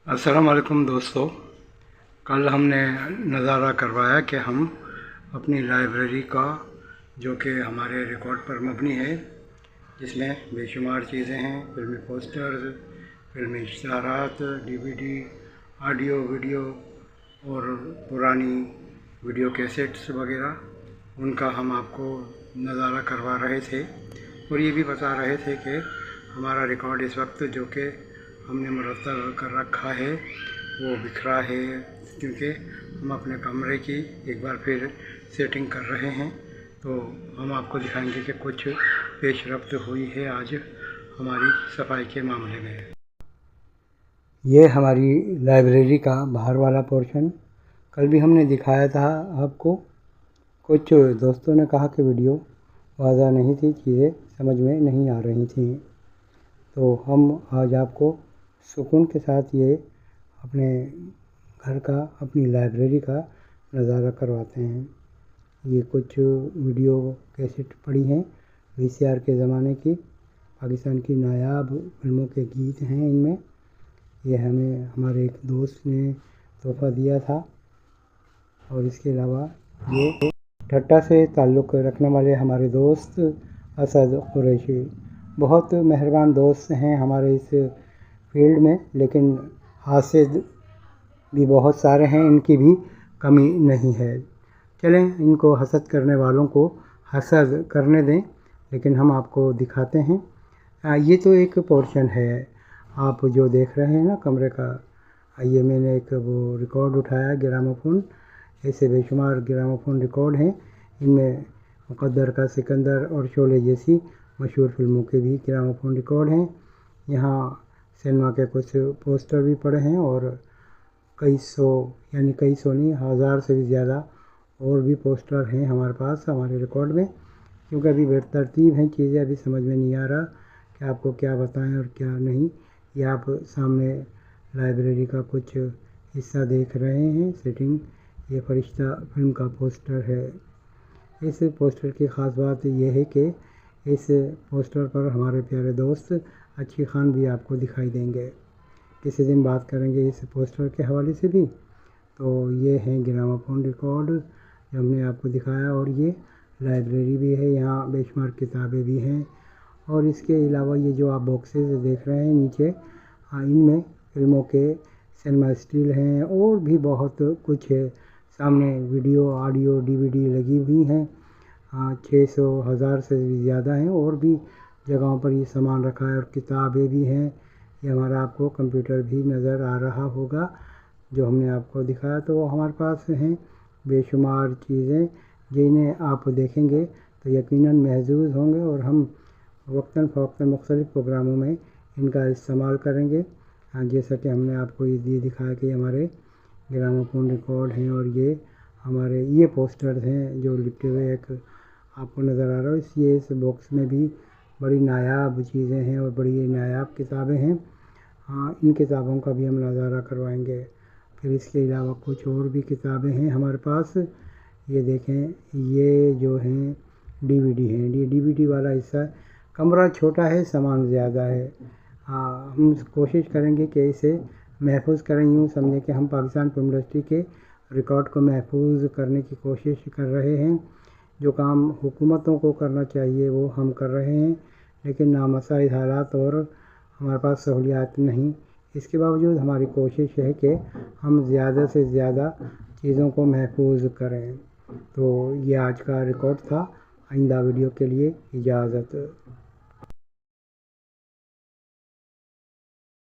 अस्सलाम वालेकुम दोस्तों। कल हमने नज़ारा करवाया कि हम अपनी लाइब्रेरी का, जो कि हमारे रिकॉर्ड पर मबनी है, जिसमें बेशुमार चीज़ें हैं, फिल्मी पोस्टर्स, फिल्मी इश्तहारात, डीवीडी, ऑडियो वीडियो और पुरानी वीडियो कैसेट्स वगैरह, उनका हम आपको नज़ारा करवा रहे थे और ये भी बता रहे थे कि हमारा रिकॉर्ड इस वक्त जो कि हमने मुरतब कर रखा है वो बिखरा है, क्योंकि हम अपने कमरे की एक बार फिर सेटिंग कर रहे हैं। तो हम आपको दिखाएंगे कि कुछ पेशरफ्त हुई है आज हमारी सफाई के मामले में। ये हमारी लाइब्रेरी का बाहर वाला पोर्शन कल भी हमने दिखाया था आपको। कुछ दोस्तों ने कहा कि वीडियो वाज़ा नहीं थी, चीज़ें समझ में नहीं आ रही थी, तो हम आज आपको सुकून के साथ ये अपने घर का, अपनी लाइब्रेरी का नज़ारा करवाते हैं। ये कुछ वीडियो कैसेट पड़ी हैं वीसीआर के ज़माने की, पाकिस्तान की नायाब फिल्मों के गीत हैं इनमें। ये हमें हमारे एक दोस्त ने तोहफ़ा दिया था। और इसके अलावा ये ठट्टा से ताल्लुक़ रखने वाले हमारे दोस्त असद कुरैशी, बहुत मेहरबान दोस्त हैं हमारे इस फील्ड में, लेकिन हासिद भी बहुत सारे हैं, इनकी भी कमी नहीं है। चलें, इनको हसद करने वालों को हसद करने दें, लेकिन हम आपको दिखाते हैं। ये तो एक पोर्शन है आप जो देख रहे हैं ना कमरे का। ये मैंने एक वो रिकॉर्ड उठाया, ग्रामोफोन, ऐसे बेशुमार ग्रामोफोन रिकॉर्ड हैं। इनमें मुक़द्दर का सिकंदर और शोले जैसी मशहूर फिल्मों के भी ग्रामोफोन रिकॉर्ड हैं। यहाँ सिनेमा के कुछ पोस्टर भी पड़े हैं और कई सौ नहीं, हज़ार से भी ज़्यादा और भी पोस्टर हैं हमारे पास हमारे रिकॉर्ड में। क्योंकि अभी बेतरतीब हैं चीज़ें, अभी समझ में नहीं आ रहा कि आपको क्या बताएं और क्या नहीं। ये आप सामने लाइब्रेरी का कुछ हिस्सा देख रहे हैं सेटिंग। ये फरिश्ता फिल्म का पोस्टर है। इस पोस्टर की ख़ास बात यह है कि इस पोस्टर पर हमारे प्यारे दोस्त अच्छी खान भी आपको दिखाई देंगे। किसी दिन बात करेंगे इस पोस्टर के हवाले से भी। तो ये हैं ग्रामोफोन रिकॉर्ड जो हमने आपको दिखाया, और ये लाइब्रेरी भी है, यहाँ बेशुमार किताबें भी हैं। और इसके अलावा ये जो आप बॉक्सेस देख रहे हैं नीचे, इनमें फिल्मों के सिनेमा स्टील हैं और भी बहुत कुछ है। सामने वीडियो, ऑडियो, डीवीडी लगी हुई हैं। 600 हज़ार से भी ज़्यादा हैं और भी जगहों पर ये सामान रखा है, और किताबें भी हैं। ये हमारा आपको कंप्यूटर भी नज़र आ रहा होगा जो हमने आपको दिखाया। तो हमारे पास हैं बेशुमार चीज़ें जिन्हें आप देखेंगे तो यकीनन महसूस होंगे, और हम वक्तन फ़वक्तन मुख्तलिफ़ प्रोग्रामों में इनका इस्तेमाल करेंगे। जैसा कि हमने आपको ये दिखाया कि हमारे ग्रामोफोन रिकॉर्ड हैं, और ये हमारे ये पोस्टर्स हैं जो लिपटे हुए एक आपको नज़र आ रहा है। इस बॉक्स में भी बड़ी नायाब चीज़ें हैं और बड़ी नायाब किताबें हैं। इन किताबों का भी हम नज़ारा करवाएंगे। फिर इसके अलावा कुछ और भी किताबें हैं हमारे पास। ये देखें, ये जो हैं डीवीडी हैं। ये डीवीडी वाला हिस्सा, कमरा छोटा है, सामान ज़्यादा है। हम कोशिश करेंगे कि इसे महफूज करें। यूँ समझें कि हम पाकिस्तान फिल्म इंडस्ट्री के रिकॉर्ड को महफूज करने की कोशिश कर रहे हैं। जो काम हुकूमतों को करना चाहिए वो हम कर रहे हैं, लेकिन नामसाइद हालात और हमारे पास सहूलियात नहीं। इसके बावजूद हमारी कोशिश है कि हम ज़्यादा से ज़्यादा चीज़ों को महफूज करें। तो ये आज का रिकॉर्ड था। आइंदा वीडियो के लिए इजाज़त।